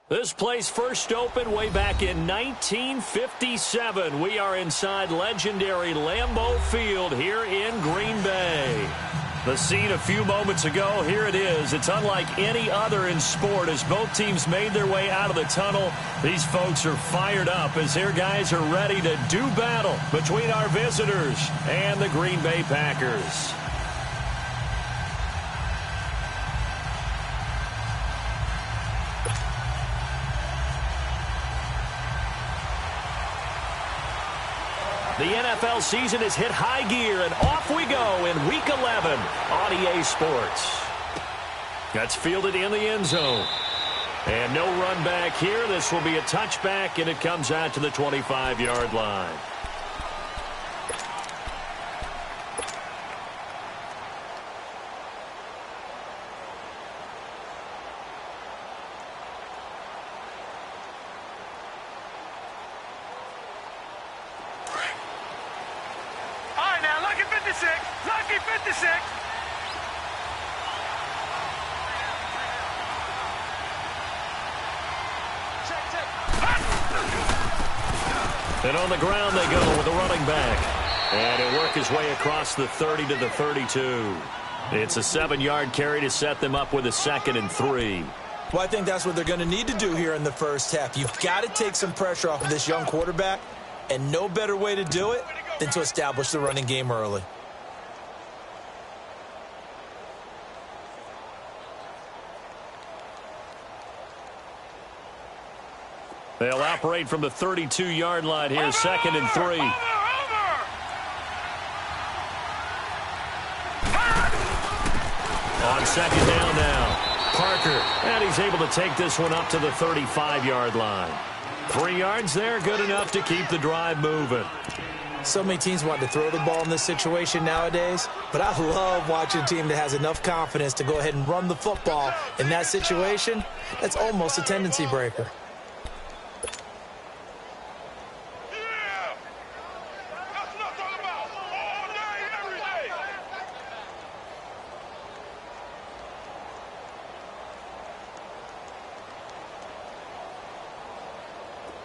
This place first opened way back in 1957. We are inside legendary Lambeau Field here in Green Bay. The scene a few moments ago, here it is. It's unlike any other in sport as both teams made their way out of the tunnel. These folks are fired up as their guys are ready to do battle between our visitors and the Green Bay Packers. The NFL season has hit high gear, and off we go in Week 11 on EA Sports. That's fielded in the end zone. And no run back here. This will be a touchback, and it comes out to the 25-yard line. Lucky 56. And on the ground they go with the running back. And he'll work his way across the 30 to the 32. It's a 7-yard carry to set them up with a 2nd and 3. Well, I think that's what they're going to need to do here in the first half. You've got to take some pressure off of this young quarterback, and no better way to do it than to establish the running game early. They'll operate from the 32-yard line here, 2nd and 3. On 2nd down now, Parker, and he's able to take this one up to the 35-yard line. 3 yards there, good enough to keep the drive moving. So many teams want to throw the ball in this situation nowadays, but I love watching a team that has enough confidence to go ahead and run the football in that situation. That's almost a tendency breaker.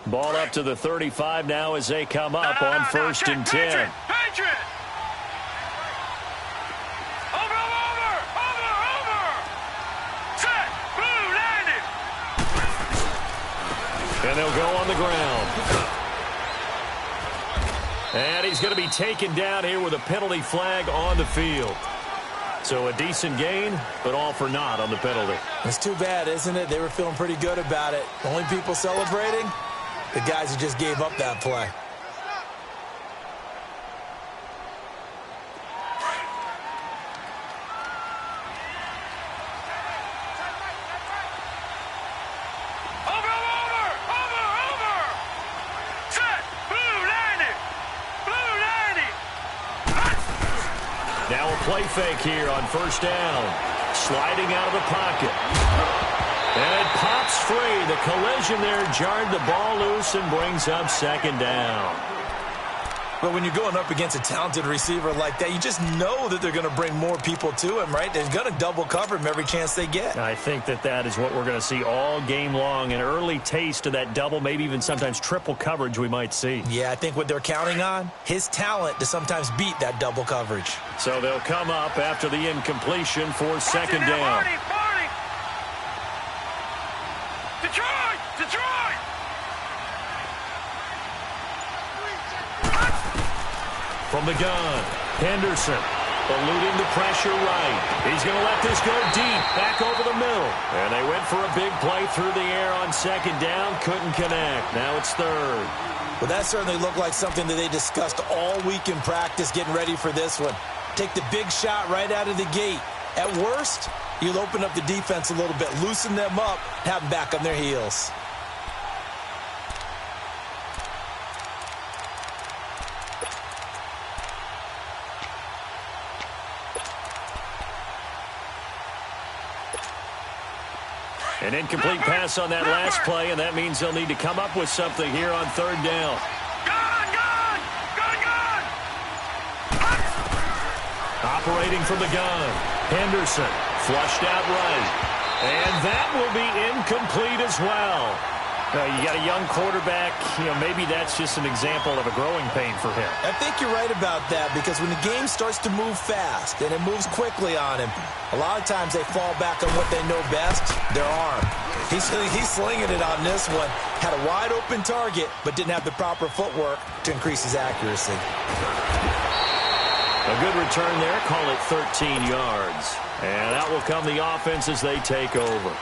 Ball up to the 35 now as they come up on 1st and 10. Patriot! Over! Set! Blue, landed! And they'll go on the ground. And he's going to be taken down here with a penalty flag on the field. So a decent gain, but all for naught on the penalty. It's too bad, isn't it? They were feeling pretty good about it. Only people celebrating? The guys who just gave up that play. Over! Set! Blue, landed! Now a play fake here on 1st down. Sliding out of the pocket. And it pops free. The collision there jarred the ball loose and brings up 2nd down. But when you're going up against a talented receiver like that, you just know that they're going to bring more people to him, right? They're going to double cover him every chance they get. I think that is what we're going to see all game long. An early taste of that double, maybe even sometimes triple coverage we might see. Yeah, I think what they're counting on, his talent to sometimes beat that double coverage. So they'll come up after the incompletion for 2nd down. Detroit! From the gun, Henderson eluding the pressure right. He's going to let this go deep, back over the middle. And they went for a big play through the air on 2nd down, couldn't connect. Now it's 3rd. Well, that certainly looked like something that they discussed all week in practice getting ready for this one. Take the big shot right out of the gate. At worst, you'll open up the defense a little bit, loosen them up, have them back on their heels. An incomplete pass on that last play, and that means they'll need to come up with something here on 3rd down. Gun! Operating from the gun, Henderson flushed out right. And that will be incomplete as well. You got a young quarterback, maybe that's just an example of a growing pain for him. I think you're right about that, because when the game starts to move fast and it moves quickly on him, a lot of times they fall back on what they know best, their arm. He's slinging it on this one. Had a wide open target, but didn't have the proper footwork to increase his accuracy. A good return there, call it 13 yards. And out will come the offense as they take over.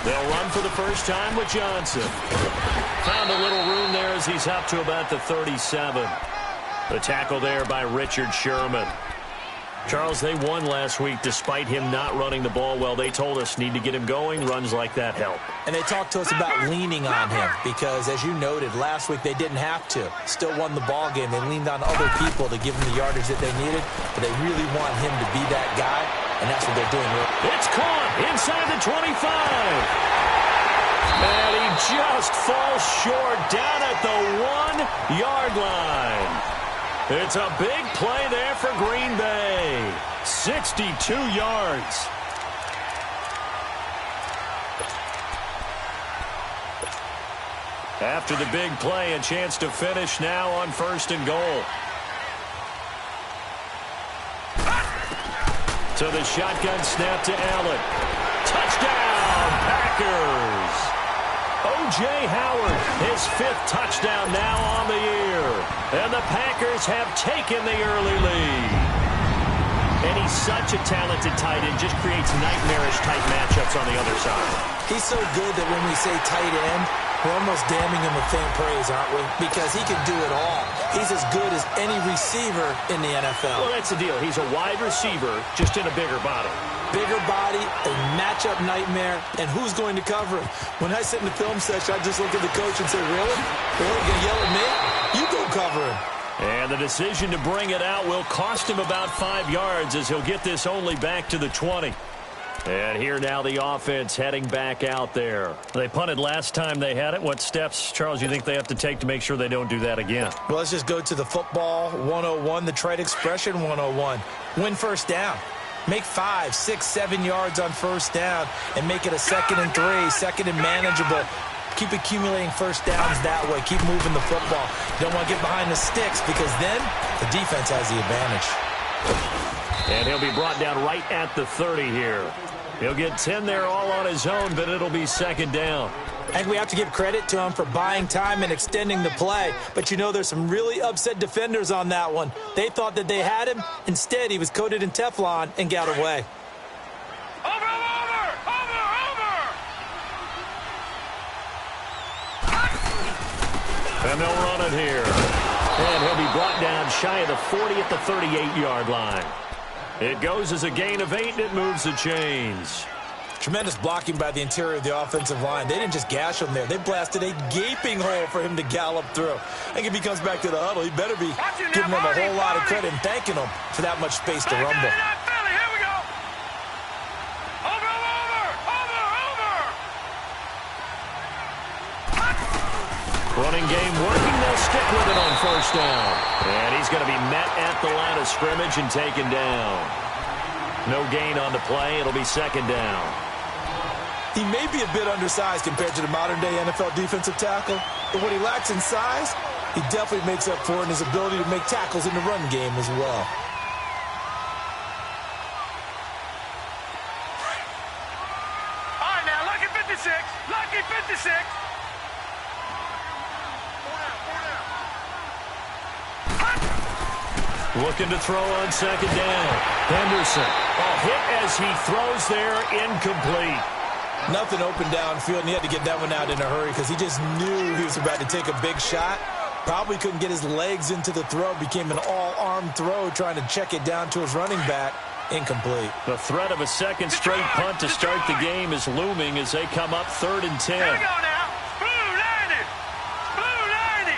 They'll run for the first time with Johnson. Found a little room there as he's up to about the 37. The tackle there by Richard Sherman. Charles, they won last week despite him not running the ball well. They told us need to get him going. Runs like that help. And they talked to us about leaning on him because, as you noted, last week they didn't have to. Still won the ball game. They leaned on other people to give them the yardage that they needed, but they really want him to be that guy, and that's what they're doing. It's caught inside the 25. And he just falls short down at the 1-yard line. It's a big play there for Green Bay. 62 yards. After the big play, a chance to finish now on 1st and goal. So the shotgun snap to Allen. Touchdown, Packers. O.J. Howard, his 5th touchdown now on the year. And the Packers have taken the early lead. And he's such a talented tight end, just creates nightmarish type matchups on the other side. He's so good that when we say tight end, we're almost damning him with faint praise, aren't we? Because he can do it all. He's as good as any receiver in the NFL. Well, that's the deal. He's a wide receiver, just in a bigger body. Bigger body, a matchup nightmare, and who's going to cover him? When I sit in the film session, I just look at the coach and say, really? Really? Going to yell at me? You go cover him. And the decision to bring it out will cost him about 5 yards as he'll get this only back to the 20. And here now the offense heading back out there. They punted last time they had it. What steps, Charles, you think they have to take to make sure they don't do that again? Well, let's just go to the football 101, the trite expression 101. Win first down. Make 5, 6, 7 yards on first down and make it a 2nd and 3, 2nd and manageable. Keep accumulating first downs that way. Keep moving the football. You don't want to get behind the sticks because then the defense has the advantage. And he'll be brought down right at the 30 here. He'll get 10 there all on his own, but it'll be 2nd down. I think we have to give credit to him for buying time and extending the play. But, there's some really upset defenders on that one. They thought that they had him. Instead, he was coated in Teflon and got away. Over! And they'll run it here. And he'll be brought down shy of the 40 at the 38-yard line. It goes as a gain of 8, and it moves the chains. Tremendous blocking by the interior of the offensive line. They didn't just gash him there. They blasted a gaping hole for him to gallop through. I think if he comes back to the huddle, he better be giving them a whole lot of credit and thanking them for that much space to rumble. Here we go. Over! Running game working. They'll stick with it on first down. And he's going to be met at the line of scrimmage and taken down. No gain on the play. It'll be 2nd down. He may be a bit undersized compared to the modern-day NFL defensive tackle, but what he lacks in size, he definitely makes up for in his ability to make tackles in the run game as well. All right, now, lucky 56. Lucky 56. Looking to throw on 2nd down. Henderson. A hit as he throws there, incomplete. Nothing open downfield, and he had to get that one out in a hurry because he just knew he was about to take a big shot. Probably couldn't get his legs into the throw. Became an all-arm throw trying to check it down to his running back. Incomplete. The threat of a 2nd straight punt to start the game is looming as they come up 3rd and 10. Here we go now. Blue 90. Blue 90.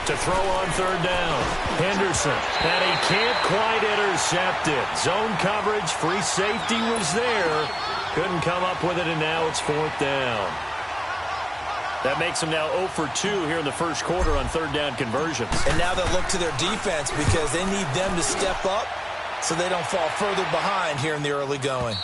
to throw on third down. Henderson, and he can't quite intercept it. Zone coverage, free safety was there. Couldn't come up with it, and now it's fourth down. That makes them now 0 for 2 here in the first quarter on third down conversions. And now they'll look to their defense because they need them to step up so they don't fall further behind here in the early going.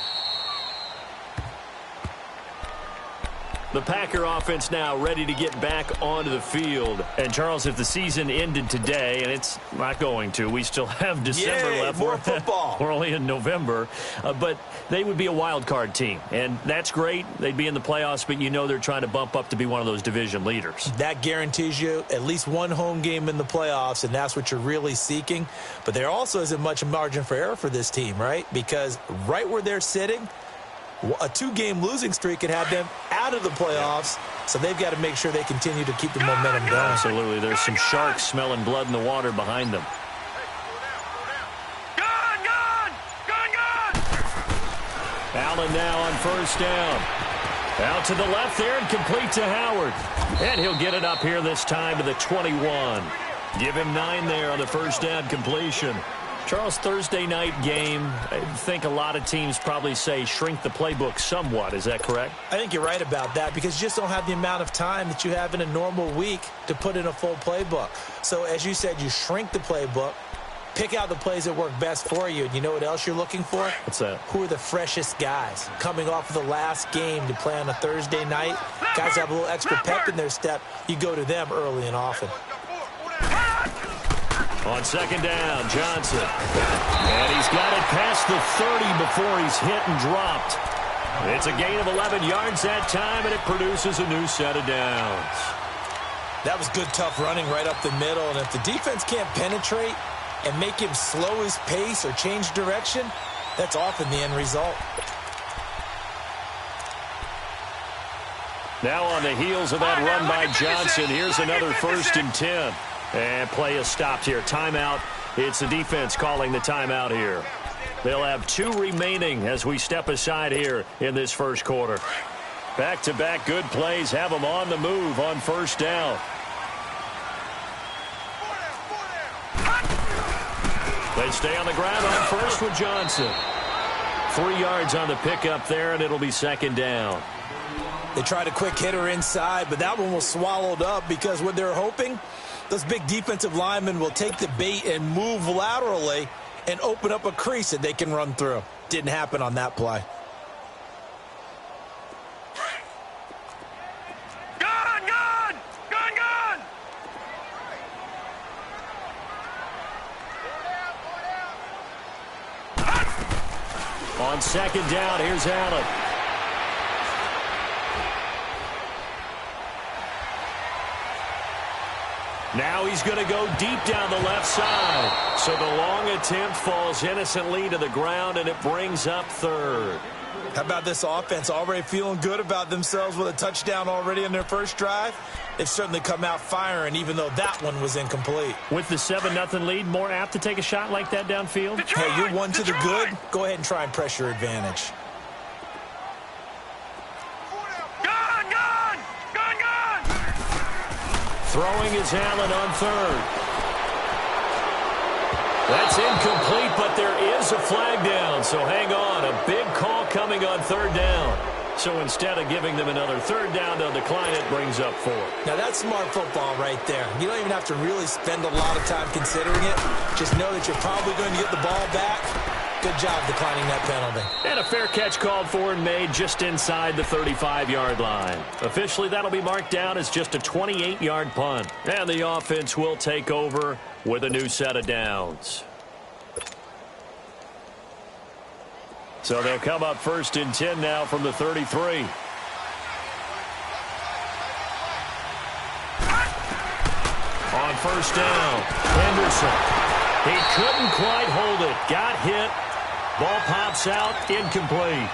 The Packer offense now ready to get back onto the field. And, Charles, if the season ended today, and it's not going to, we still have December left. More football. We're only in November. But they would be a wild card team. And that's great. They'd be in the playoffs, but you know they're trying to bump up to be one of those division leaders. That guarantees you at least one home game in the playoffs, and that's what you're really seeking. But there also isn't much margin for error for this team, right? Because right where they're sitting, a 2-game losing streak could have them out of the playoffs, so they've got to make sure they continue to keep the momentum going. Absolutely. There's some sharks smelling blood in the water behind them. Allen now on first down. Out to the left there and complete to Howard. And he'll get it up here this time to the 21. Give him 9 there on the first down completion. Charles, Thursday night game, I think a lot of teams probably say shrink the playbook somewhat. Is that correct? I think you're right about that because you just don't have the amount of time that you have in a normal week to put in a full playbook. So, as you said, you shrink the playbook, pick out the plays that work best for you. And you know what else you're looking for? What's that? Who are the freshest guys coming off of the last game to play on a Thursday night? Guys have a little extra pep in their step. You go to them early and often. On second down, Johnson. And he's got it past the 30 before he's hit and dropped. It's a gain of 11 yards that time, and it produces a new set of downs. That was good, tough running right up the middle. And if the defense can't penetrate and make him slow his pace or change direction, that's often the end result. Now on the heels of that run by Johnson, here's another 1st and 10. And play is stopped here. Timeout. It's the defense calling the timeout here. They'll have 2 remaining as we step aside here in this first quarter. Back-to-back good plays have them on the move on first down. They stay on the ground on first with Johnson. 3 yards on the pickup there, and it'll be second down. They tried a quick hitter inside, but that one was swallowed up because what they're hoping, those big defensive linemen will take the bait and move laterally and open up a crease that they can run through. Didn't happen on that play. On second down, here's Allen. Now he's going to go deep down the left side. So the long attempt falls innocently to the ground, and it brings up third. How about this offense already feeling good about themselves with a touchdown already in their first drive? They've certainly come out firing, even though that one was incomplete. With the 7-0 lead, more apt to take a shot like that downfield? Hey, you're one to the good. Go ahead and try and press your advantage. Throwing is Allen on third. That's incomplete, but there is a flag down, so hang on. A big call coming on third down. So instead of giving them another third down, they'll decline it, brings up 4. Now, that's smart football right there. You don't even have to really spend a lot of time considering it. Just know that you're probably going to get the ball back. Good job declining that penalty. And a fair catch called for and made just inside the 35-yard line. Officially, that'll be marked down as just a 28-yard punt. And the offense will take over with a new set of downs. So they'll come up 1st and 10 now from the 33. On first down, Henderson. He couldn't quite hold it. Got hit. Ball pops out, incomplete.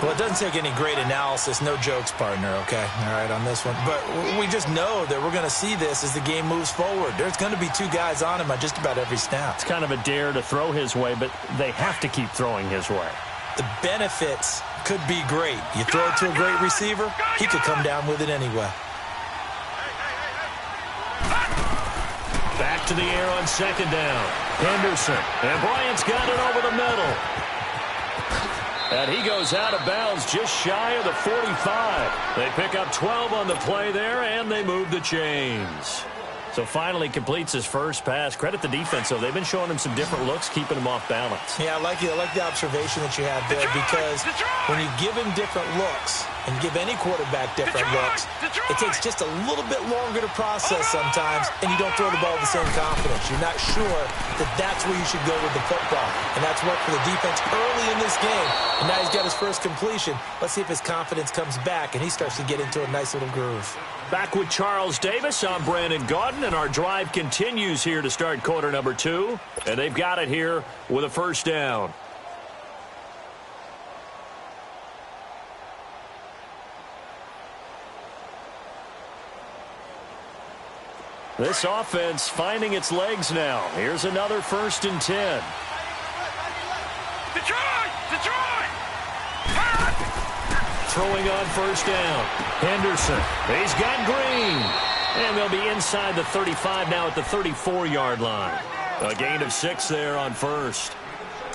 Well, it doesn't take any great analysis. No jokes, partner, okay? All right, on this one. But we just know that we're going to see this as the game moves forward. There's going to be 2 guys on him on just about every snap. It's kind of a dare to throw his way, but they have to keep throwing his way. The benefits could be great. You throw it to a great receiver, he could come down with it anyway. back to the air on second down. Henderson. And Bryant's got it over the middle. And he goes out of bounds just shy of the 45. They pick up 12 on the play there, and they move the chains. So finally completes his first pass. Credit the defense, though. They've been showing him some different looks, keeping him off balance. Yeah, I like the observation that you have there, because when you give him different looks and give any quarterback different looks, it takes just a little bit longer to process sometimes, and you don't throw the ball with the same confidence. You're not sure that that's where you should go with the football. And that's worked for the defense early in this game. And now he's got his first completion. Let's see if his confidence comes back and he starts to get into a nice little groove. Back with Charles Davis. I'm Brandon Gaudin, and our drive continues here to start quarter number 2. And they've got it here with a first down. This offense finding its legs now. Here's another 1st and 10. Detroit! Detroit! Throwing on first down. Henderson. He's got Green. And they'll be inside the 35 now at the 34-yard line. A gain of 6 there on first.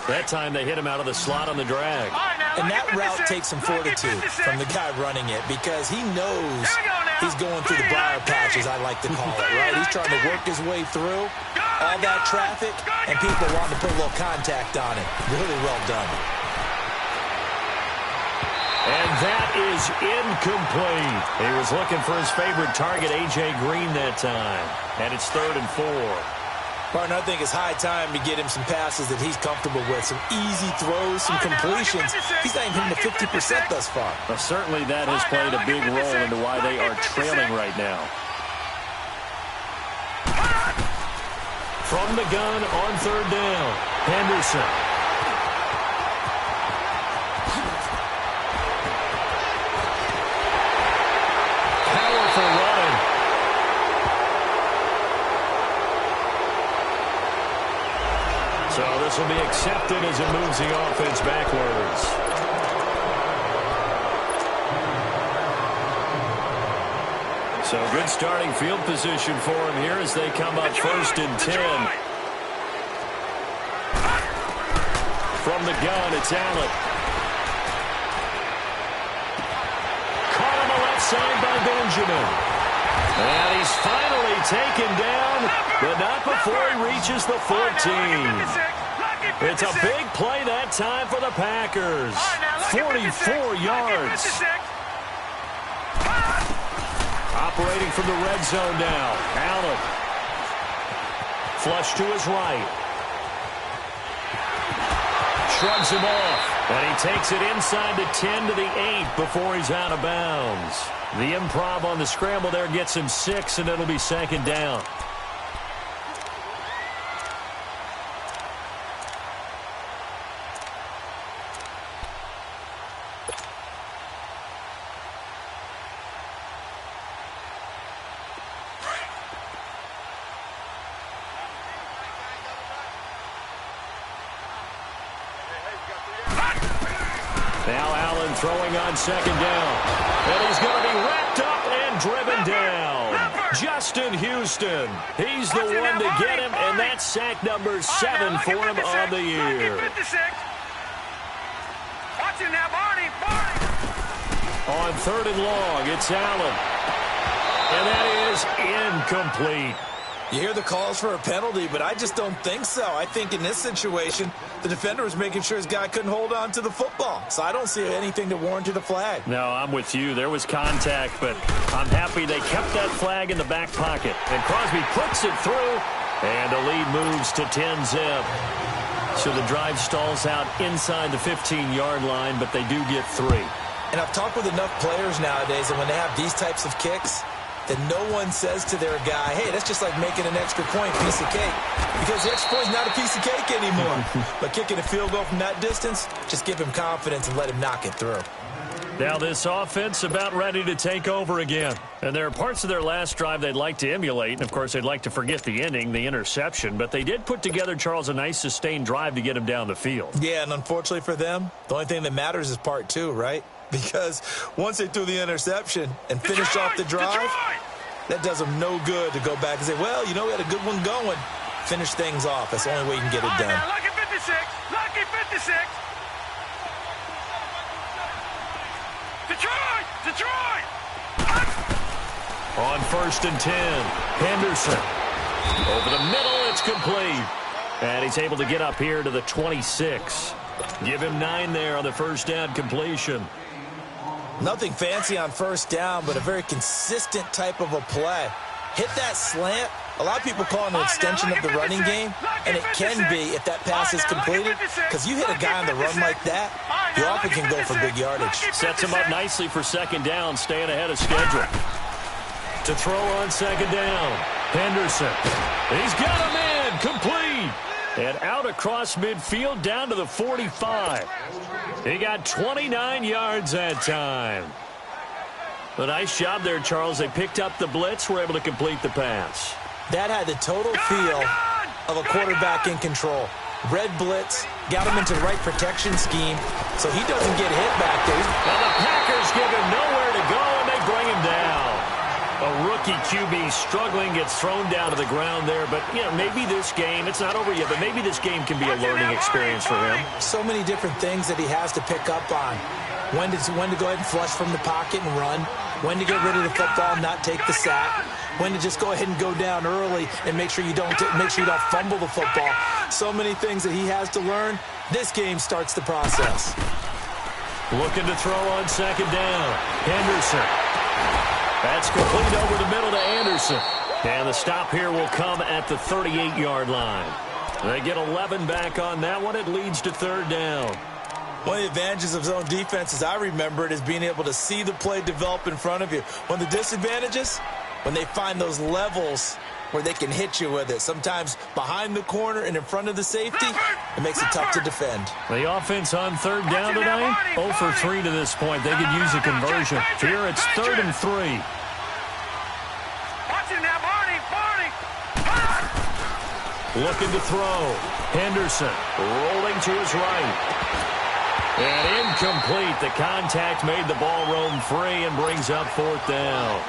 That time they hit him out of the slot on the drag. And that route takes some fortitude from the guy running it, because he knows he's going through the briar patch, as I like to call it, right? He's trying to work his way through all that traffic, and people wanting to put a little contact on it. Really well done. And that is incomplete. He was looking for his favorite target, A.J. Green, that time. And it's 3rd and 4. Partner, I think it's high time to get him some passes that he's comfortable with. Some easy throws, some completions. He's not even hitting the 50% thus far. Well, certainly that has played a big role into why they are trailing right now. From the gun on 3rd down, Henderson. Powerful running. So this will be accepted as it moves the offense backwards. So good starting field position for him here as they come up 1st and 10. From the gun, it's Allen. Caught on the left side by Benjamin. And he's finally taken down, but not before he reaches the 14. It's a big play that time for the Packers. 44 yards. Operating from the red zone now. Allen. Flush to his right. Shrugs him off. And he takes it inside the 10 to the 8 before he's out of bounds. The improv on the scramble there gets him 6, and it'll be 2nd down. Now Allen throwing on 2nd down. And he's going to be wrapped up and driven down. Justin Houston. He's the one to get him, and that's sack number 7 for him on the year. Watch it now, Barney. On 3rd and long, it's Allen. And that is incomplete. You hear the calls for a penalty, but I just don't think so. I think in this situation, the defender was making sure his guy couldn't hold on to the football. So I don't see anything to warrant a flag. No, I'm with you. There was contact, but I'm happy they kept that flag in the back pocket. And Crosby puts it through, and the lead moves to 10-zip. So the drive stalls out inside the 15-yard line, but they do get 3. And I've talked with enough players nowadays, and when they have these types of kicks, that no one says to their guy, hey, that's just like making an extra point, piece of cake. Because the extra point's not a piece of cake anymore. But kicking a field goal from that distance, just give him confidence and let him knock it through. Now this offense about ready to take over again. And there are parts of their last drive they'd like to emulate. And, of course, they'd like to forget the ending, the interception. But they did put together, Charles, a nice sustained drive to get him down the field. Yeah, and unfortunately for them, the only thing that matters is part 2, right? Because once they threw the interception and finished off the drive, That does them no good to go back and say, well, you know, we had a good one going. Finish things off. That's the only way you can get it done. Now, lucky 56. Lucky 56. Detroit! Detroit! On 1st and 10, Henderson. Over the middle, it's complete. And he's able to get up here to the 26. Give him 9 there on the first down completion. Nothing fancy on first down, but a very consistent type of a play. Hit that slant. A lot of people call it an extension of the running game, and it can be if that pass is completed, because you hit a guy on the run like that, you often can go for big yardage. Sets him up nicely for second down, staying ahead of schedule. To throw on second down, Henderson. He's got him in, complete. And out across midfield down to the 45. He got 29 yards that time. A nice job there, Charles. They picked up the blitz, were able to complete the pass. That had the total feel of a quarterback in control. Red blitz, got him into the right protection scheme, so he doesn't get hit back there. And the Packers give him nowhere to go, and they bring him down. A rookie QB struggling, gets thrown down to the ground there. But, you know, maybe this game, it's not over yet, but maybe this game can be a learning experience for him. So many different things that he has to pick up on. When to go ahead and flush from the pocket and run. When to get rid of the football and not take the sack. When to just go ahead and go down early and make sure you don't fumble the football. So many things that he has to learn. This game starts the process. Looking to throw on second down. Henderson. That's complete over the middle to Anderson. And the stop here will come at the 38-yard line. They get 11 back on that one. It leads to third down. One of the advantages of zone defense, as I remember it, is being able to see the play develop in front of you. One of the disadvantages, when they find those levels where they can hit you with it. Sometimes behind the corner and in front of the safety, it makes it tough to defend. The offense on third down tonight, 0 for 3 to this point. They could use a conversion. Here it's 3rd and 3. Watch it now, Barney. Looking to throw. Henderson rolling to his right. And incomplete. The contact made the ball roam free and brings up 4th down.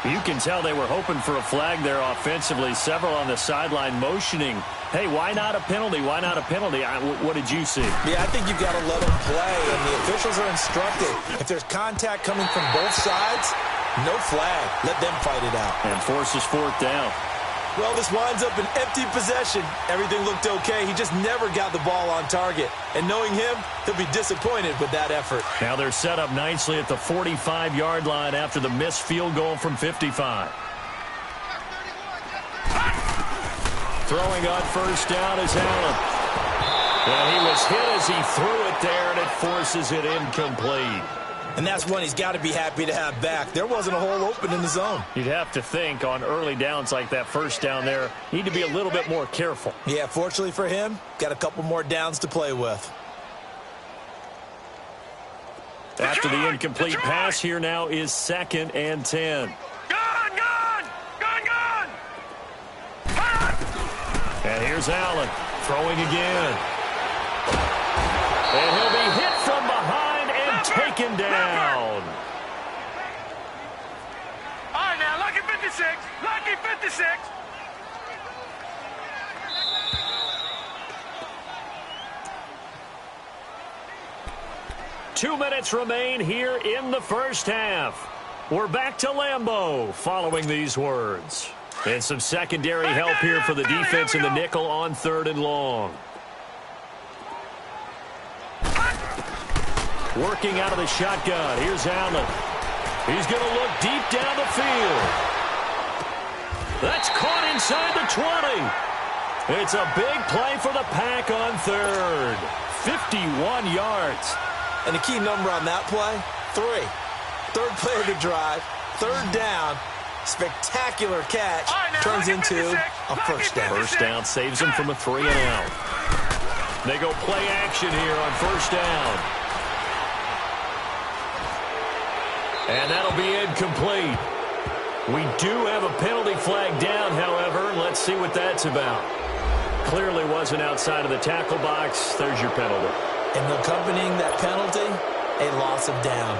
You can tell they were hoping for a flag there offensively. Several on the sideline motioning, hey, why not a penalty? Why not a penalty? What did you see? Yeah, I think you've got to let them play, and the officials are instructed. If there's contact coming from both sides, no flag. Let them fight it out. And forces 4th down. Well, this winds up an empty possession. Everything looked okay. He just never got the ball on target. And knowing him, he'll be disappointed with that effort. Now they're set up nicely at the 45-yard line after the missed field goal from 55. Throwing on first down is Allen. And he was hit as he threw it there, and it forces it incomplete. And that's one he's got to be happy to have back. There wasn't a hole open in the zone. You'd have to think on early downs like that first down there, need to be a little bit more careful. Yeah, fortunately for him, got a couple more downs to play with. After the incomplete pass, here now is 2nd and 10. Gone! And here's Allen throwing again. And he'll be hit from behind and taken down. All right, now, lucky 56. Lucky 56. Two minutes remain here in the first half. We're back to Lambeau following these words. And some secondary help here for the defense in the nickel on 3rd and long. Working out of the shotgun. Here's Allen. He's going to look deep down the field. That's caught inside the 20. It's a big play for the Pack on 3rd. 51 yards. And the key number on that play, 3. 3rd play of the drive, 3rd down. Spectacular catch turns into a first down. First down saves him from a 3 and out. They go play action here on first down. And that'll be incomplete. We do have a penalty flag down, however. Let's see what that's about. Clearly wasn't outside of the tackle box. There's your penalty. And accompanying that penalty, a loss of down.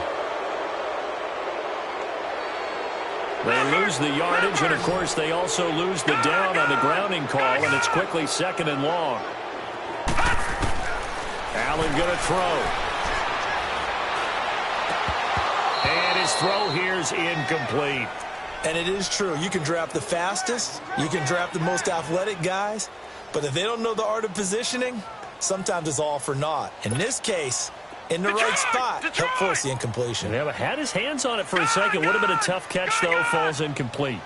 They lose the yardage, and, of course, they also lose the down on the grounding call, and it's quickly 2nd and long. Allen going to throw. And his throw here is incomplete. And it is true. You can draft the fastest. You can draft the most athletic guys. But if they don't know the art of positioning, sometimes it's all for naught. In this case, in the right spot, help force the incompletion. Yeah, but had his hands on it for a second. Would have been a tough catch, though. Falls incomplete.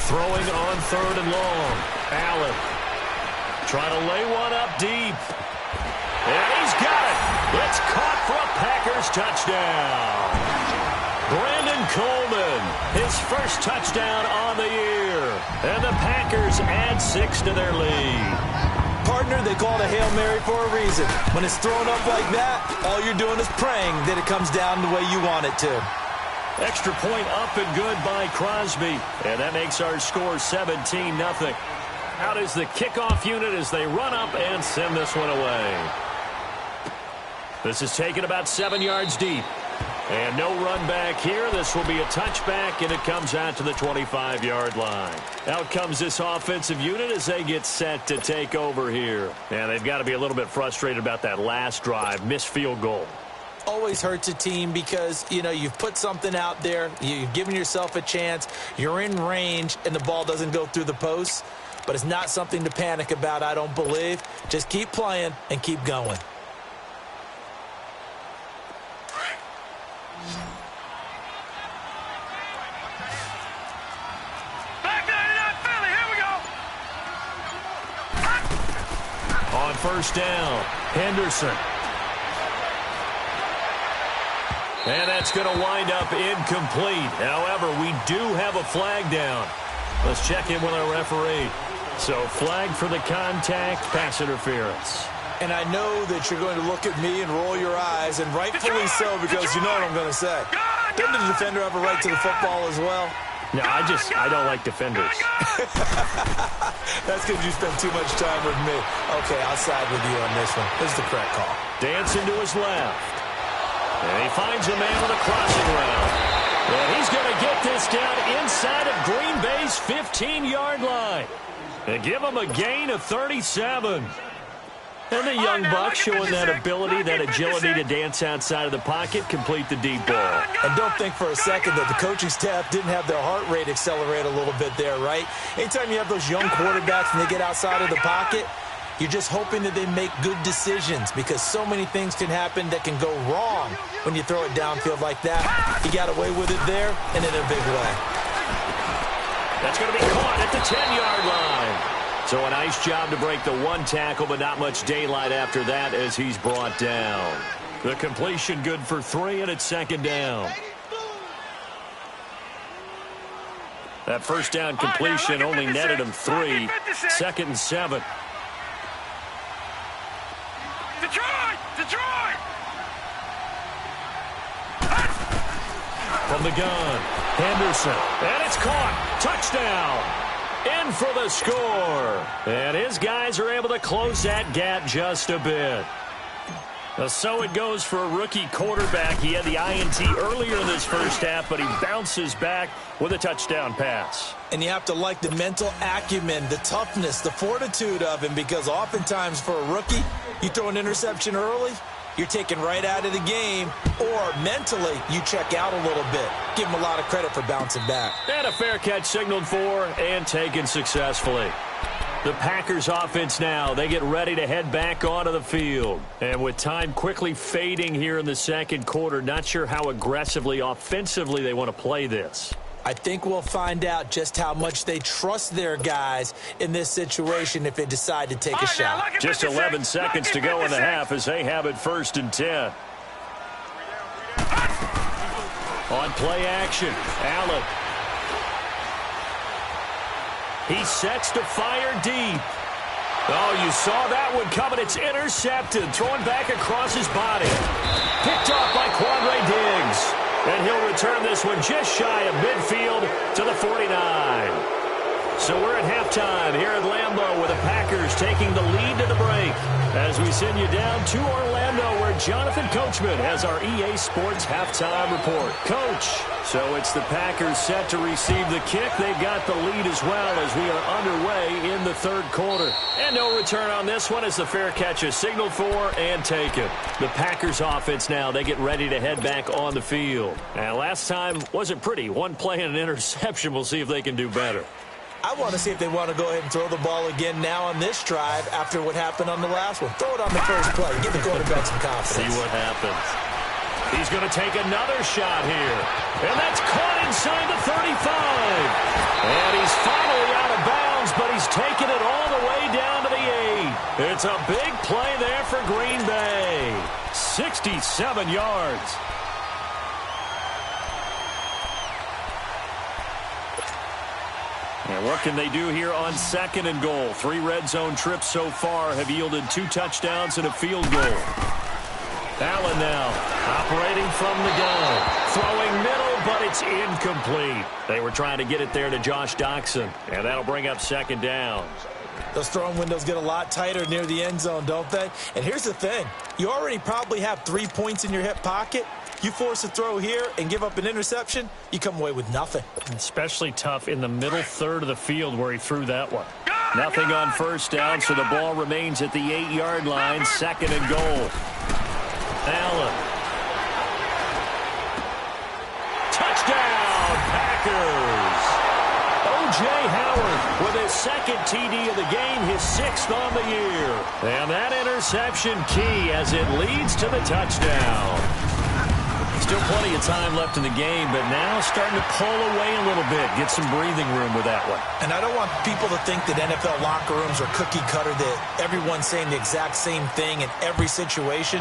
Throwing on 3rd and long. Allen trying to lay one up deep. And he's got it. It's caught for a Packers touchdown. Brandon Coleman, his first touchdown on the year. And the Packers add 6 to their lead. Partner, they call it a Hail Mary for a reason. When it's thrown up like that, all you're doing is praying that it comes down the way you want it to. Extra point up and good by Crosby. And that makes our score 17-0. Out is the kickoff unit as they run up and send this one away. This is taken about 7 yards deep. And no run back here. This will be a touchback, and it comes out to the 25-yard line. Out comes this offensive unit as they get set to take over here. And they've got to be a little bit frustrated about that last drive, missed field goal. Always hurts a team because, you know, you've put something out there, you've given yourself a chance, you're in range, and the ball doesn't go through the posts. But it's not something to panic about, I don't believe. Just keep playing and keep going. On 1st down, Henderson. And that's going to wind up incomplete. However, we do have a flag down. Let's check in with our referee. So, flag for the contact, pass interference. And I know that you're going to look at me and roll your eyes, and rightfully so, because you know what I'm going to say. Doesn't the defender have a right to the football as well? No, I don't like defenders. That's because you spend too much time with me. Okay, I'll side with you on this one. This is the correct call. Dancing to his left. And he finds a man with a crossing route. And he's going to get this down inside of Green Bay's 15-yard line. And give him a gain of 37. And the young buck showing that ability, that agility to dance outside of the pocket, complete the deep ball. And don't think for a second that the coaching staff didn't have their heart rate accelerate a little bit there, right? Anytime you have those young quarterbacks and they get outside of the pocket, you're just hoping that they make good decisions because so many things can happen that can go wrong when you throw it downfield like that. He got away with it there and in a big way. That's going to be caught at the 10-yard line. So a nice job to break the one tackle, but not much daylight after that as he's brought down. The completion good for 3, and it's 2nd down. That first down completion only netted him 3. 2nd and 7. Detroit! From the gun, Henderson, and it's caught. Touchdown. In for the score. And his guys are able to close that gap just a bit. So it goes for a rookie quarterback. He had the INT earlier in this first half, but he bounces back with a touchdown pass. And you have to like the mental acumen, the toughness, the fortitude of him, because oftentimes for a rookie, you throw an interception early, you're taken right out of the game, or mentally you check out a little bit. Give him a lot of credit for bouncing back. And a fair catch signaled for and taken successfully. The Packers offense now, they get ready to head back onto the field. And with time quickly fading here in the second quarter, not sure how aggressively, offensively they want to play this. I think we'll find out just how much they trust their guys in this situation if they decide to take a shot. Just 11 seconds to go in the half as they have it 1st and 10. On play action, Allen. He sets to fire deep. Oh, you saw that one coming. It's intercepted. Thrown back across his body. Picked off by Quandre Diggs. And he'll return this one just shy of midfield to the 49. So we're at halftime here at Lambeau with the Packers taking the lead to the break. As we send you down to Orlando where Jonathan Coachman has our EA Sports halftime report. Coach, so it's the Packers set to receive the kick. They've got the lead as well as we are underway in the third quarter. And no return on this one as the fair catch is signaled for and taken. The Packers offense now, they get ready to head back on the field. And last time wasn't pretty. One play and an interception. We'll see if they can do better. I want to see if they want to go ahead and throw the ball again now on this drive after what happened on the last one. Throw it on the first play. Give the quarterback some confidence. See what happens. He's going to take another shot here. And that's caught inside the 35. And he's finally out of bounds, but he's taken it all the way down to the 8. It's a big play there for Green Bay. 67 yards. And what can they do here on 2nd and goal? 3 red zone trips so far have yielded 2 touchdowns and a field goal. Allen now operating from the gun. Throwing middle, but it's incomplete. They were trying to get it there to Josh Doxson, and that'll bring up 2nd down. Those throwing windows get a lot tighter near the end zone, don't they? And here's the thing. You already probably have 3 points in your hip pocket. You force a throw here and give up an interception, you come away with nothing. Especially tough in the middle third of the field where he threw that one. Nothing on first down, so the ball remains at the 8-yard line, 2nd and goal. Allen. Touchdown, Packers. O.J. Howard with his 2nd TD of the game, his 6th on the year. And that interception key as it leads to the touchdown. Still plenty of time left in the game, but now starting to pull away a little bit. Get some breathing room with that one. And I don't want people to think that NFL locker rooms are cookie cutter, that everyone's saying the exact same thing in every situation.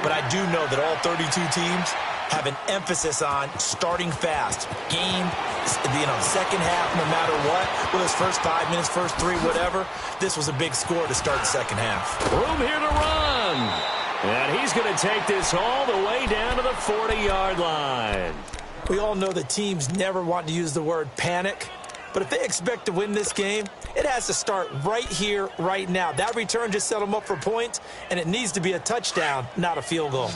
But I do know that all 32 teams have an emphasis on starting fast. Game, second half, no matter what. Whether it's first 5 minutes, first 3, whatever. This was a big score to start the second half. Room here to run. And he's going to take this all the way down to the 40-yard line. We all know that teams never want to use the word panic. But if they expect to win this game, it has to start right here, right now. That return just set them up for points, and it needs to be a touchdown, not a field goal.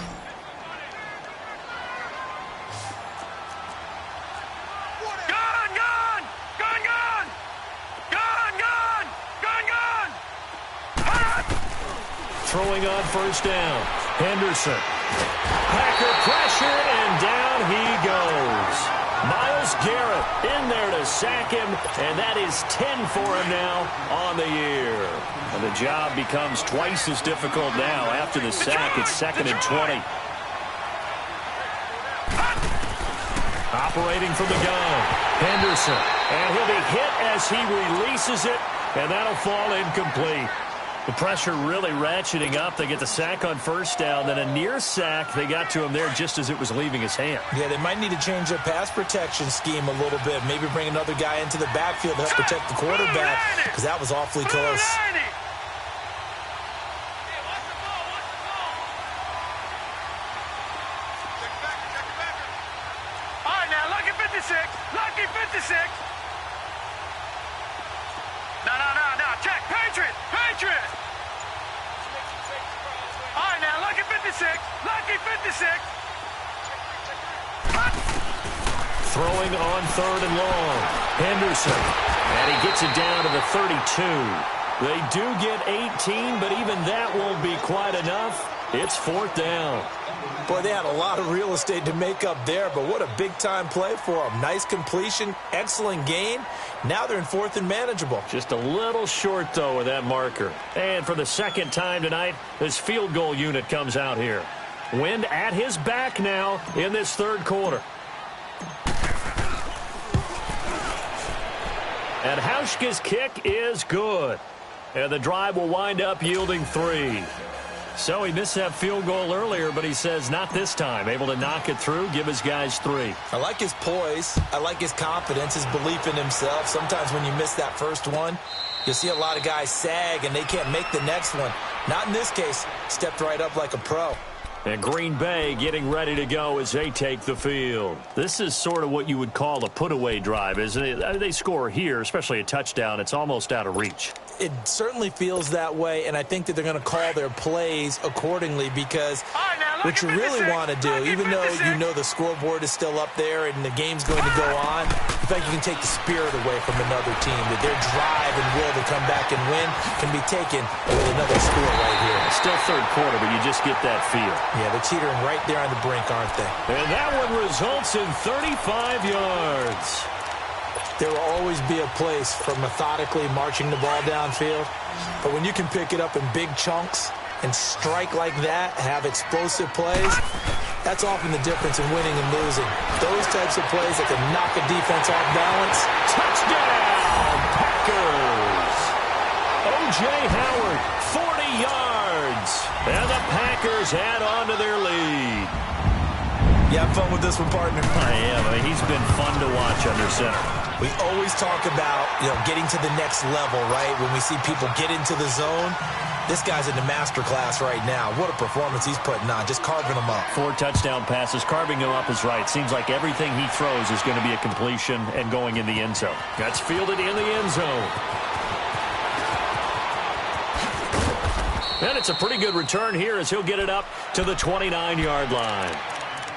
Throwing on first down. Henderson. Packer pressure, and down he goes. Myles Garrett in there to sack him, and that is 10 for him now on the year. And the job becomes twice as difficult now after the sack. It's 2nd and 20. Operating from the gun. Henderson. And he'll be hit as he releases it, and that'll fall incomplete. The pressure really ratcheting up. They get the sack on first down, then a near sack. They got to him there just as it was leaving his hand. Yeah, they might need to change their pass protection scheme a little bit. Maybe bring another guy into the backfield to help protect the quarterback, because that was awfully close. All right, now, lucky 56. Lucky 56. No. Check. Patriot. All right, now, lucky 56. Lucky 56. Throwing on 3rd and long. Henderson. And he gets it down to the 32. They do get 18, but even that won't be quite enough. It's 4th down. Boy, they had a lot of real estate to make up there, but what a big-time play for them. Nice completion, excellent gain. Now they're in 4th and manageable. Just a little short, though, with that marker. And for the 2nd time tonight, this field goal unit comes out here. Wind at his back now in this 3rd quarter. And Hauschka's kick is good. And the drive will wind up yielding 3. So he missed that field goal earlier, but he says not this time. Able to knock it through, give his guys 3. I like his poise. I like his confidence, his belief in himself. Sometimes when you miss that first one, you'll see a lot of guys sag and they can't make the next one. Not in this case. Stepped right up like a pro. And Green Bay getting ready to go as they take the field. This is sort of what you would call a put-away drive, isn't it? They score here, especially a touchdown. It's almost out of reach. It certainly feels that way, and I think that they're going to call their plays accordingly because what you really want to do, even though you know the scoreboard is still up there and the game's going to go on, in fact, you can take the spirit away from another team, that their drive and will to come back and win can be taken with another score right here. Still third quarter, but you just get that feel. Yeah, they're teetering right there on the brink, aren't they? And that one results in 35 yards. There will always be a place for methodically marching the ball downfield, but when you can pick it up in big chunks and strike like that, have explosive plays, that's often the difference in winning and losing. Those types of plays that can knock a defense off balance. Touchdown, Packers! O.J. Howard, 40 yards, and the Packers add on to their lead. You have fun with this one, partner? I am. I mean, he's been fun to watch under center. We always talk about, getting to the next level, right? When we see people get into the zone, this guy's in the master class right now. What a performance he's putting on, just carving them up. 4 touchdown passes. Carving them up is right. Seems like everything he throws is going to be a completion and going in the end zone. That's fielded in the end zone. And it's a pretty good return here as he'll get it up to the 29-yard line.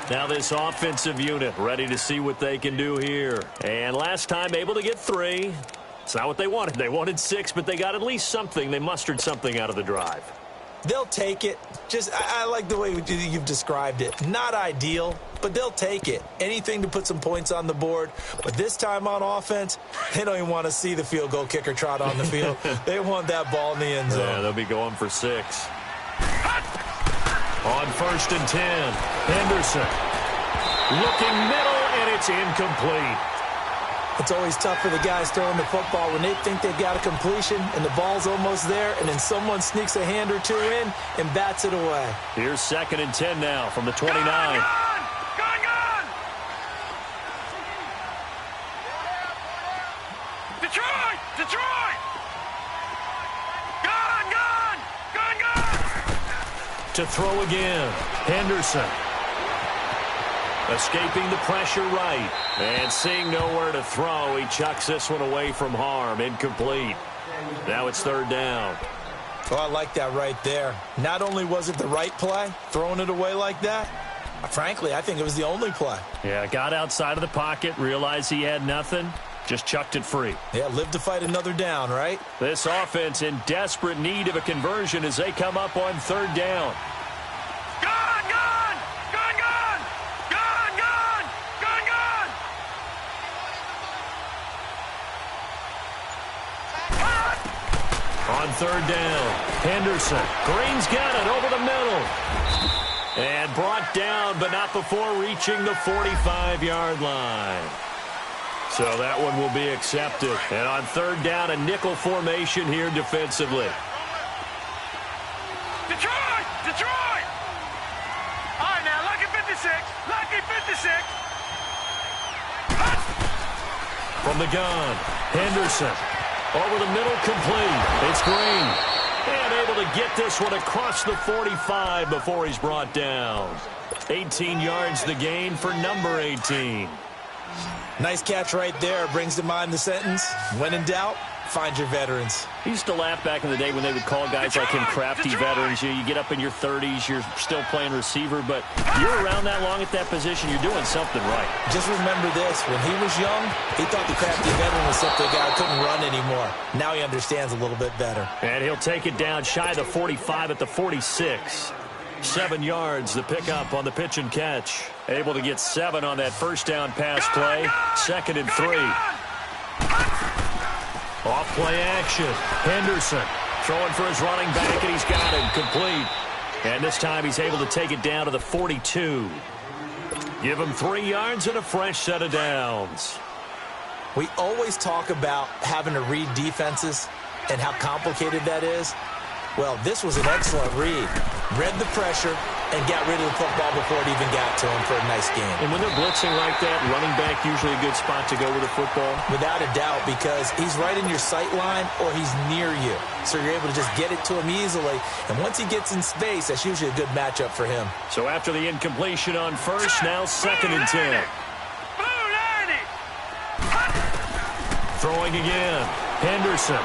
Now this offensive unit ready to see what they can do here. And last time able to get 3. It's not what they wanted. They wanted 6, but they got at least something. They mustered something out of the drive. They'll take it. I like the way you've described it. Not ideal, but they'll take it. Anything to put some points on the board. But this time on offense, they don't even want to see the field goal kicker trot on the field. They want that ball in the end zone. Yeah, they'll be going for 6. On 1st and 10, Henderson looking middle, and it's incomplete. It's always tough for the guys throwing the football when they think they've got a completion and the ball's almost there, and then someone sneaks a hand or 2 in and bats it away. Here's 2nd and 10 now from the 29. Gone! Detroit! Gone! To throw again, Henderson. Escaping the pressure right. And seeing nowhere to throw, he chucks this one away from harm. Incomplete. Now it's 3rd down. Oh, I like that right there. Not only was it the right play, throwing it away like that, frankly, I think it was the only play. Yeah, got outside of the pocket, realized he had nothing, just chucked it free. Yeah, live to fight another down, right? This offense in desperate need of a conversion as they come up on 3rd down. On 3rd down, Henderson. Green's got it over the middle. And brought down, but not before reaching the 45-yard line. So that one will be accepted. And on 3rd down, a nickel formation here defensively. Detroit! All right, now, lucky 56. From the gun, Henderson. Over the middle, complete. It's Green. And able to get this one across the 45 before he's brought down. 18 yards the gain for number 18. Nice catch right there. Brings to mind the sentence, when in doubt, find your veterans. He used to laugh back in the day when they would call guys like him crafty veterans. You get up in your 30s, you're still playing receiver, but you're around that long at that position, you're doing something right. Just remember this, when he was young, he thought the crafty veteran was simply a guy who couldn't run anymore. Now he understands a little bit better. And he'll take it down shy of the 45 at the 46. 7 yards, the pickup on the pitch and catch. Able to get 7 on that 1st down pass play. 2nd and 3. Off play action. Henderson throwing for his running back, and he's got it complete. And this time he's able to take it down to the 42. Give him 3 yards and a fresh set of downs. We always talk about having to read defenses and how complicated that is. Well, this was an excellent read. Read the pressure, and got rid of the football before it even got to him for a nice game. And when they're blitzing like that, running back usually a good spot to go with the football? Without a doubt, because he's right in your sight line or he's near you. So you're able to just get it to him easily. And once he gets in space, that's usually a good matchup for him. So after the incompletion on first, now 2nd and 10. Throwing again. Henderson.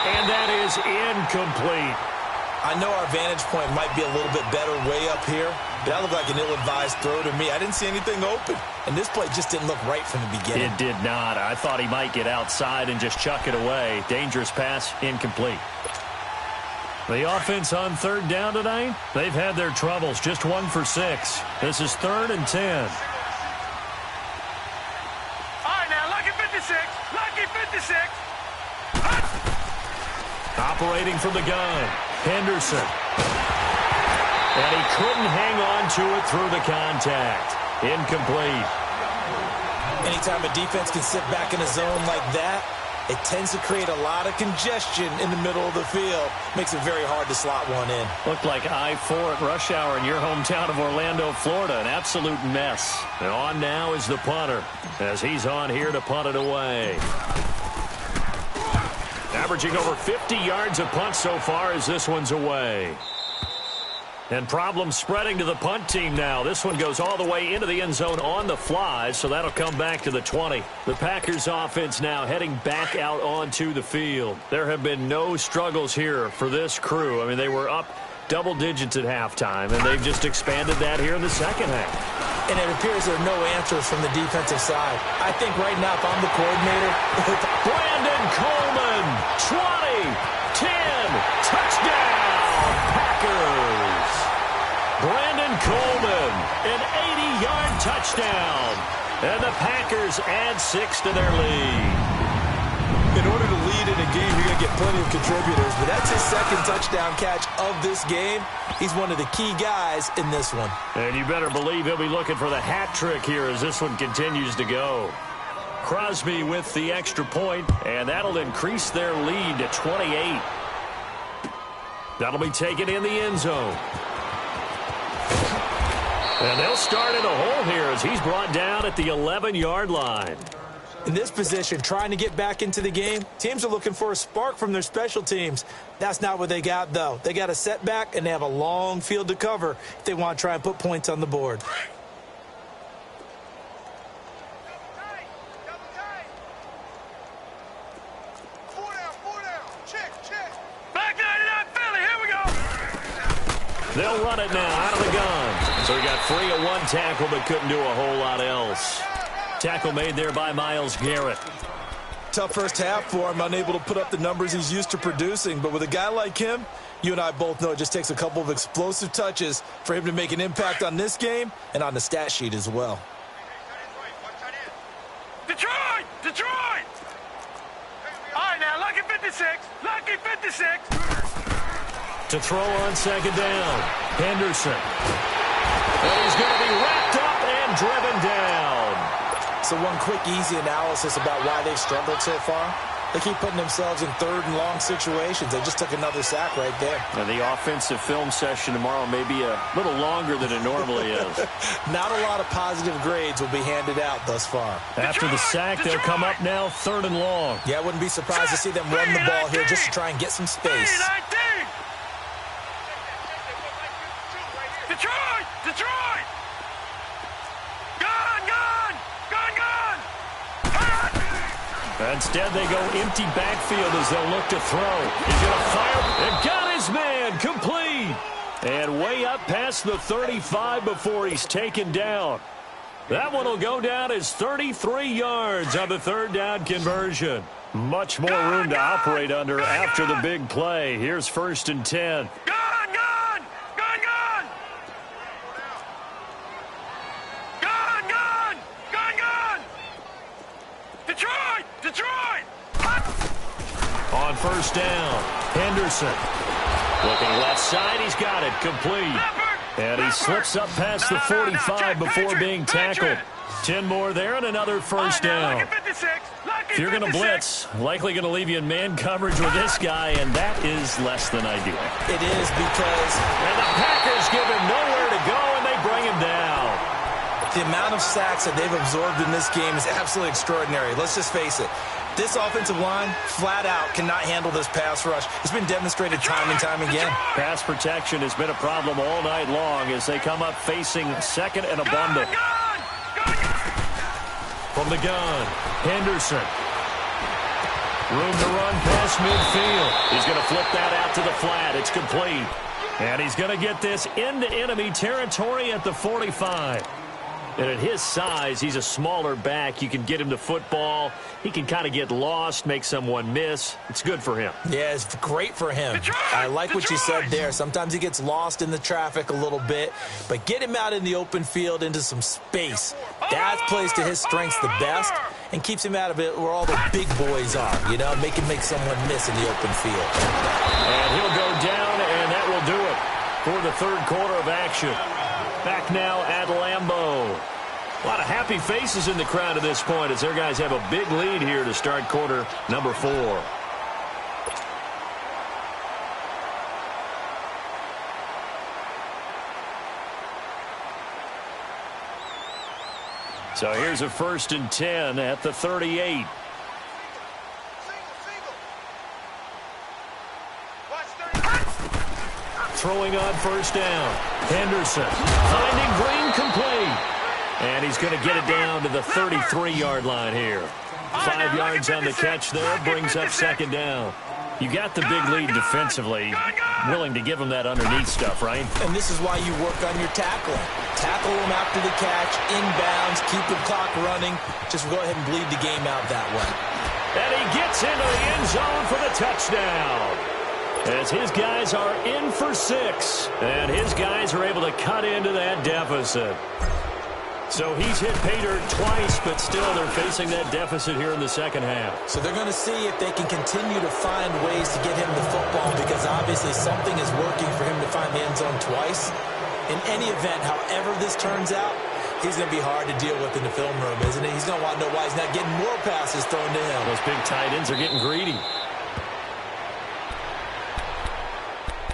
And that is incomplete. I know our vantage point might be a little bit better way up here, but that looked like an ill-advised throw to me. I didn't see anything open, and this play just didn't look right from the beginning. It did not. I thought he might get outside and just chuck it away. Dangerous pass, incomplete. The offense on 3rd down tonight, they've had their troubles. Just 1 for 6. This is 3rd and 10. All right, now, lucky 56. Lucky 56. Operating from the gun, Henderson. And he couldn't hang on to it through the contact. Incomplete. Anytime a defense can sit back in a zone like that, it tends to create a lot of congestion in the middle of the field. Makes it very hard to slot one in. Looked like I-4 at rush hour in your hometown of Orlando, Florida. An absolute mess. And on now is the punter, as he's on here to punt it away. Averaging over 50 yards a punt so far as this one's away. And problems spreading to the punt team now. This one goes all the way into the end zone on the fly, so that'll come back to the 20. The Packers offense now heading back out onto the field. There have been no struggles here for this crew. I mean, they were up double digits at halftime, and they've just expanded that here in the second half. And it appears there are no answers from the defensive side. I think right now, if I'm the coordinator... Brandon Coleman, 20, 10, touchdown, Packers. Brandon Coleman, an 80-yard touchdown. And the Packers add 6 to their lead. In order to lead in a game, you're going to get plenty of contributors, but that's his 2nd touchdown catch of this game. He's one of the key guys in this one. And you better believe he'll be looking for the hat trick here as this one continues to go. Crosby with the extra point, and that'll increase their lead to 28. That'll be taken in the end zone. And they'll start in a hole here as he's brought down at the 11-yard line. In this position, trying to get back into the game, teams are looking for a spark from their special teams. That's not what they got, though. They got a setback, and they have a long field to cover if they want to try and put points on the board. They'll run it now out of the gun. So he got free of one tackle but couldn't do a whole lot else. Tackle made there by Myles Garrett. Tough first half for him, unable to put up the numbers he's used to producing. But with a guy like him, you and I both know it just takes a couple of explosive touches for him to make an impact on this game and on the stat sheet as well. Detroit! Detroit! All right, now, lucky 56. Lucky 56. To throw on 2nd down, Henderson. And he's going to be wrapped up and driven down. So one quick, easy analysis about why they've struggled so far. They keep putting themselves in 3rd and long situations. They just took another sack right there. And the offensive film session tomorrow may be a little longer than it normally is. Not a lot of positive grades will be handed out thus far. After the sack, they'll come up now 3rd and long. Yeah, I wouldn't be surprised to see them run the ball here just to try and get some space. Detroit! Detroit! Gone! Gone! Gone! Gone! Instead, they go empty backfield as they'll look to throw. He's going to fire. And got his man complete. And way up past the 35 before he's taken down. That one will go down as 33 yards on the 3rd down conversion. Much more room to operate under after the big play. Here's 1st and 10. On 1st down, Henderson. Looking left side, he's got it, complete. And he slips up past the 45 before being tackled. 10 more there and another 1st down. Lucky 56, lucky If you're going to blitz, likely going to leave you in man coverage with this guy, and that is less than ideal. It is because... And the Packers give him nowhere to go, and they bring him down. The amount of sacks that they've absorbed in this game is absolutely extraordinary. Let's just face it. This offensive line, flat out, cannot handle this pass rush. It's been demonstrated time and time again. Pass protection has been a problem all night long as they come up facing second and abundant. From the gun, Henderson. Room to run past midfield. He's going to flip that out to the flat. It's complete. And he's going to get this into enemy territory at the 45. And at his size, he's a smaller back. You can get him the football. He can kind of get lost, make someone miss. It's good for him. Yeah, it's great for him. I like what you said there. Sometimes he gets lost in the traffic a little bit, but get him out in the open field into some space. That plays to his strengths the best and keeps him out of it where all the big boys are, you know, make someone miss in the open field. And he'll go down, and that will do it for the third quarter of action. Back now at Lambeau. A lot of happy faces in the crowd at this point as their guys have a big lead here to start quarter number 4. So here's a 1st and 10 at the 38. Throwing on 1st down. Henderson finding Green complete. And he's going to get it down to the 33-yard line here. 5 yards on the catch there, brings up 2nd down. You got the big lead defensively, willing to give him that underneath stuff, right? And this is why you work on your tackling. Tackle him after the catch, inbounds, keep the clock running. Just go ahead and bleed the game out that way. And he gets into the end zone for the touchdown. As his guys are in for 6. And his guys are able to cut into that deficit. So he's hit pay dirt twice, but still they're facing that deficit here in the second half. So they're going to see if they can continue to find ways to get him the football because obviously something is working for him to find the end zone twice. In any event, however this turns out, he's going to be hard to deal with in the film room, isn't he? He's going to want to know why he's not getting more passes thrown to him. Those big tight ends are getting greedy.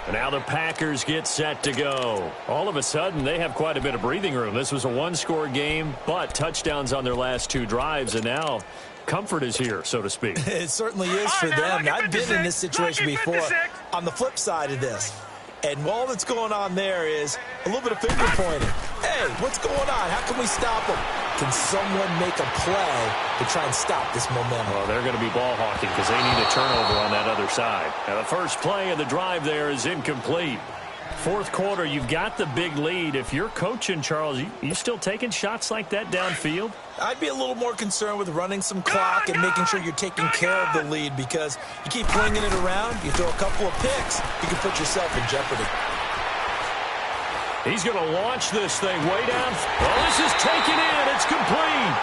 And now the Packers get set to go. All of a sudden, they have quite a bit of breathing room. This was a one-score game, but touchdowns on their last 2 drives, and now comfort is here, so to speak. It certainly is for them. I've been in this situation before. On the flip side of this, and all that's going on there is a little bit of finger pointing. Hey, what's going on? How can we stop them? Can someone make a play to try and stop this momentum? Well, they're going to be ball hawking because they need a turnover on that other side. Now, the first play of the drive there is incomplete. 4th quarter, you've got the big lead. If you're coaching, Charles, you still taking shots like that downfield? I'd be a little more concerned with running some clock and making sure you're taking care of the lead because you keep flinging it around, you throw a couple of picks, you can put yourself in jeopardy. He's going to launch this thing way down. Well, this is taken in. It's complete.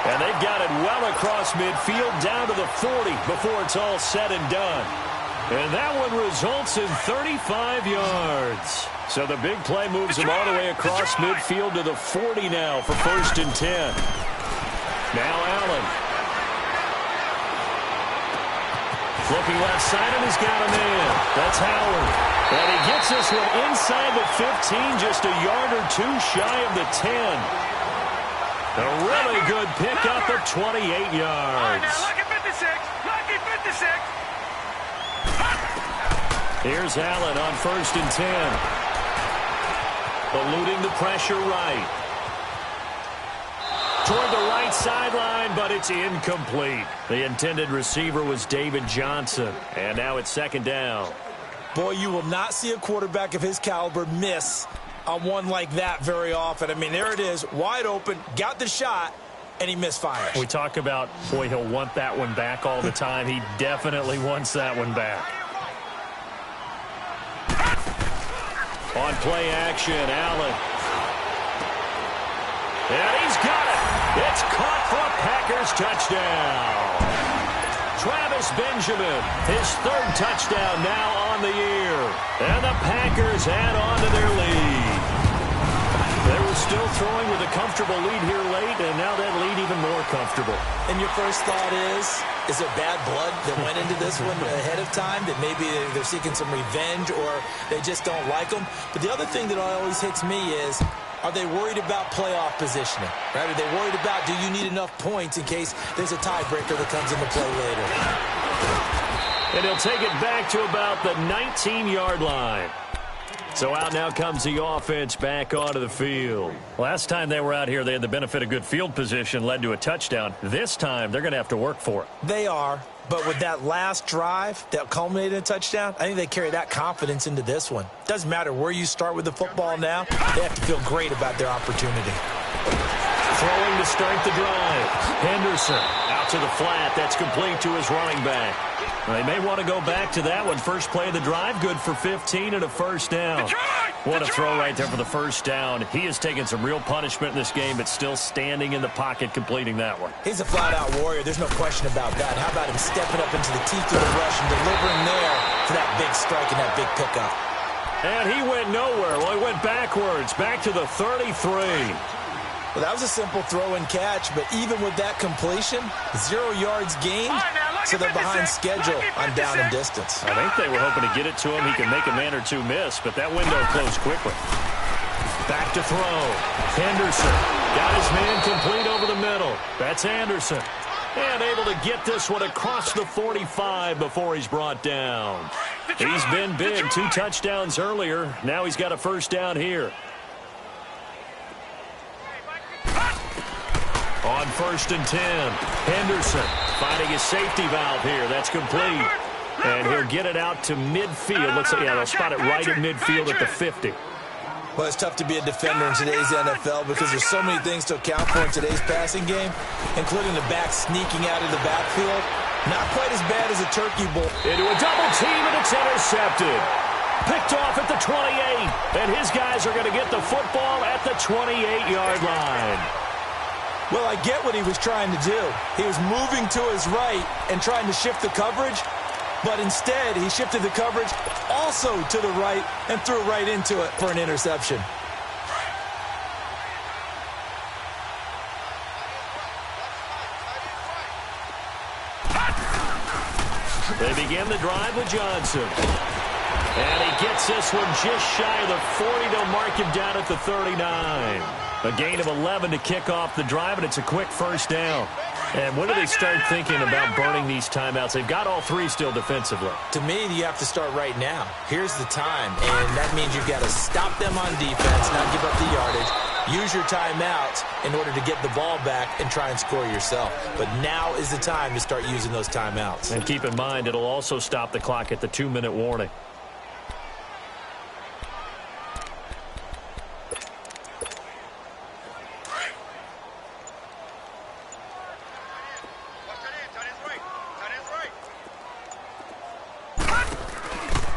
And they've got it well across midfield down to the 40 before it's all said and done. And that one results in 35 yards. So the big play moves him all the way across midfield to the 40 now for 1st and 10. Now Allen. Flipping left side, and he's got him in. That's Howard. And he gets this one inside the 15, just a yard or 2 shy of the 10. A really good pickup at 28 yards. All right, now, lucky 56. Lucky 56. Here's Allen on 1st and 10. Eluding the pressure right. Toward the right sideline, but it's incomplete. The intended receiver was David Johnson. And now it's 2nd down. Boy, you will not see a quarterback of his caliber miss on one like that very often. I mean, there it is, wide open, got the shot, and he misfires. We talk about, boy, he'll want that one back all the time. He definitely wants that one back. On play action, Allen. And he's got it. It's caught for a Packers touchdown. Travis Benjamin, his 3rd touchdown now on the year. And the Packers add on to their lead. They were still throwing with a comfortable lead here late, and now that lead even even more comfortable. And your first thought is there bad blood that went into this one ahead of time, that maybe they're seeking some revenge or they just don't like them? But the other thing that always hits me is, are they worried about playoff positioning? Right? Are they worried about, do you need enough points in case there's a tiebreaker that comes into play later? And he'll take it back to about the 19-yard line. So out now comes the offense back onto the field. Last time they were out here, they had the benefit of good field position, led to a touchdown. This time, they're going to have to work for it. They are, but with that last drive that culminated in a touchdown, I think they carry that confidence into this one. Doesn't matter where you start with the football now, they have to feel great about their opportunity. Throwing to start the drive. Henderson out to the flat. That's complete to his running back. They may want to go back to that one. First play of the drive, good for 15 and a first down. What a throw right there for the first down. He has taken some real punishment in this game, but still standing in the pocket completing that one. He's a flat-out warrior. There's no question about that. How about him stepping up into the teeth of the rush and delivering there for that big strike and that big pickup? And he went nowhere. Well, he went backwards, back to the 33. Well, that was a simple throw and catch, but even with that completion, 0 yards gained, so they're behind schedule on down and distance. I think they were hoping to get it to him. He could make a man or two miss, but that window closed quickly. Back to throw. Henderson got his man complete over the middle. That's Anderson. And able to get this one across the 45 before he's brought down. He's been big. 2 touchdowns earlier. Now he's got a first down here. On 1st and 10, Henderson finding his safety valve here. That's complete. And he'll get it out to midfield. Looks like, yeah, they'll spot it right at midfield at the 50. Well, it's tough to be a defender in today's NFL because there's so many things to account for in today's passing game, including the back sneaking out of the backfield. Not quite as bad as a turkey bowl. Into a double team, and it's intercepted. Picked off at the 28. And his guys are going to get the football at the 28-yard line. Well, I get what he was trying to do. He was moving to his right and trying to shift the coverage, but instead he shifted the coverage also to the right and threw right into it for an interception. They begin the drive with Johnson. And he gets this one just shy of the 40. They'll mark him down at the 39. A gain of 11 to kick off the drive, and it's a quick first down. And when do they start thinking about burning these timeouts? They've got all 3 still defensively. To me, you have to start right now. Here's the time, and that means you've got to stop them on defense, not give up the yardage. Use your timeouts in order to get the ball back and try and score yourself. But now is the time to start using those timeouts. And keep in mind, it'll also stop the clock at the 2-minute warning.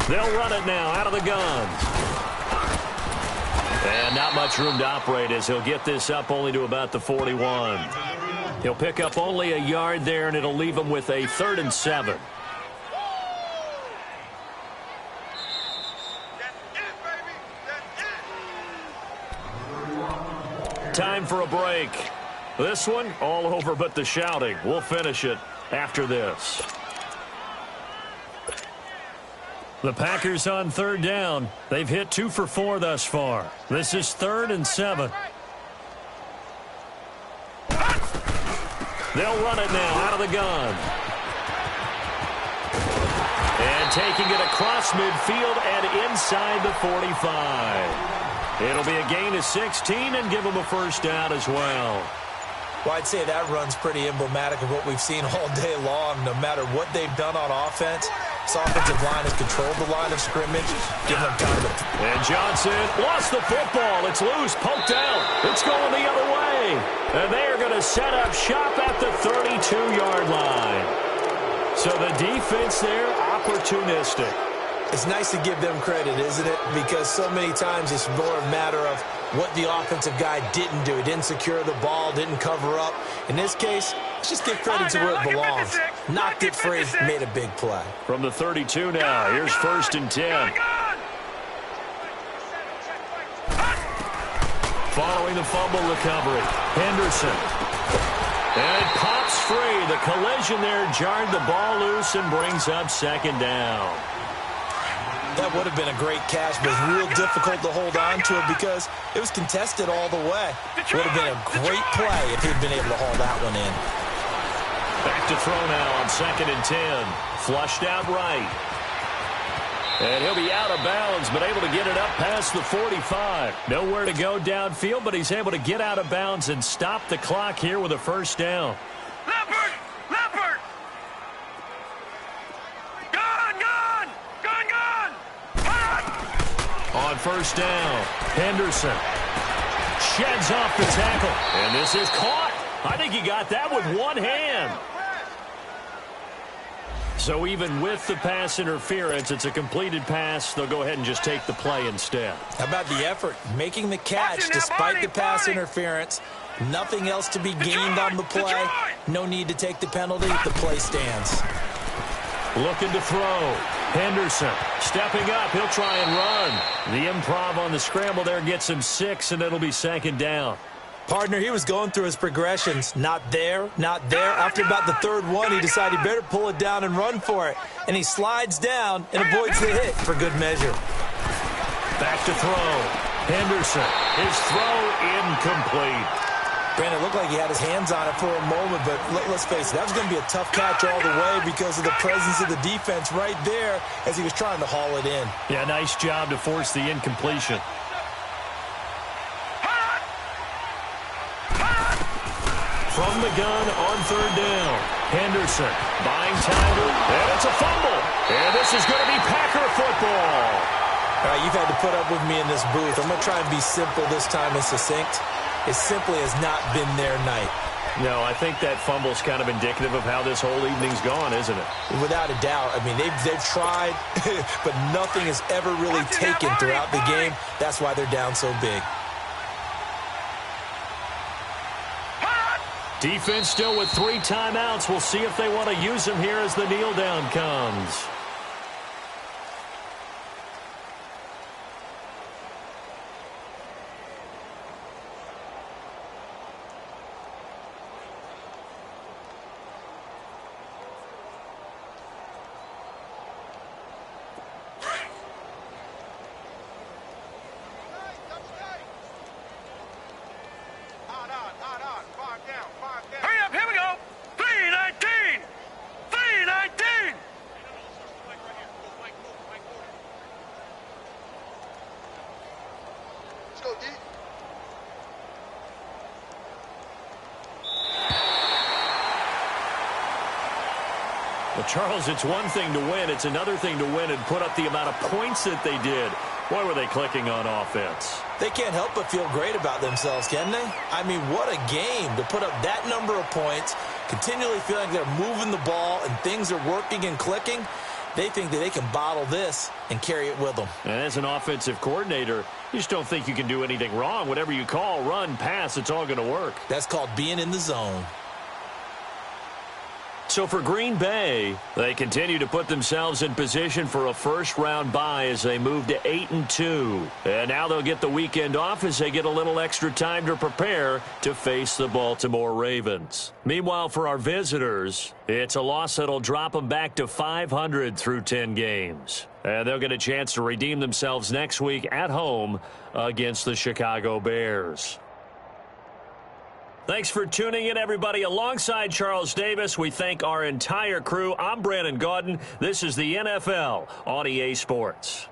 They'll run it now out of the guns. And not much room to operate as he'll get this up only to about the 41. He'll pick up only a yard there, and it'll leave him with a 3rd and 7. Time for a break. This one all over but the shouting. We'll finish it after this. The Packers on 3rd down. They've hit 2 for 4 thus far. This is 3rd and 7. They'll run it now out of the gun. And taking it across midfield and inside the 45. It'll be a gain of 16 and give them a first down as well. Well, I'd say that run's pretty emblematic of what we've seen all day long. No matter what they've done on offense, this offensive line has controlled the line of scrimmage, giving them time to... And Johnson lost the football. It's loose, poked out. It's going the other way. And they are going to set up shop at the 32-yard line. So the defense there, opportunistic. It's nice to give them credit, isn't it? Because so many times it's more a matter of what the offensive guy didn't do. He didn't secure the ball, didn't cover up. In this case, let's just give credit to where it belongs. Knocked it free, made a big play. From the 32 now, here's 1st and 10. Following the fumble recovery, Henderson. And it pops free. The collision there jarred the ball loose and brings up second down. That would have been a great catch, but it was real difficult to hold on to it because it was contested all the way. Would have been a great play if he'd been able to haul that one in. Back to throw now on 2nd and 10. Flushed out right. And he'll be out of bounds, but able to get it up past the 45. Nowhere to go downfield, but he's able to get out of bounds and stop the clock here with a first down. Leopard! Leopard! Gone! Gone! Gone! Gone! On first down, Henderson sheds off the tackle. And this is caught. I think he got that with one hand. So even with the pass interference, it's a completed pass. They'll go ahead and just take the play instead. How about the effort? Making the catch despite the pass interference. Nothing else to be gained on the play. No need to take the penalty. The play stands. Looking to throw. Henderson stepping up. He'll try and run. The improv on the scramble there gets him 6, and it'll be second down. Partner, he was going through his progressions. Not there, not there. After about the third one, he decided he better pull it down and run for it. And he slides down and avoids the hit for good measure. Back to throw. Henderson. His throw incomplete. Brandon, it looked like he had his hands on it for a moment, but let's face it, that was going to be a tough catch all the way because of the presence of the defense right there as he was trying to haul it in. Yeah, nice job to force the incompletion. From the gun on third down. Henderson buying time, and it's a fumble. And this is going to be Packer football. All right, you've had to put up with me in this booth. I'm going to try and be simple this time and succinct. It simply has not been their night. No, I think that fumble's kind of indicative of how this whole evening's gone, isn't it? Without a doubt. I mean, they've tried, but nothing has ever really taken throughout the game. That's why they're down so big. Defense still with 3 timeouts. We'll see if they want to use them here as the kneel down comes. Well, Charles, it's one thing to win. It's another thing to win and put up the amount of points that they did. Boy, were they clicking on offense. They can't help but feel great about themselves, can they? I mean, what a game to put up that number of points, continually feeling they're moving the ball and things are working and clicking. They think that they can bottle this and carry it with them. And as an offensive coordinator, you just don't think you can do anything wrong. Whatever you call, run, pass, it's all going to work. That's called being in the zone. So for Green Bay, they continue to put themselves in position for a first-round bye as they move to 8-2. And now they'll get the weekend off as they get a little extra time to prepare to face the Baltimore Ravens. Meanwhile, for our visitors, it's a loss that'll drop them back to 500 through 10 games. And they'll get a chance to redeem themselves next week at home against the Chicago Bears. Thanks for tuning in, everybody. Alongside Charles Davis, we thank our entire crew. I'm Brandon Gaudin. This is the NFL on EA Sports.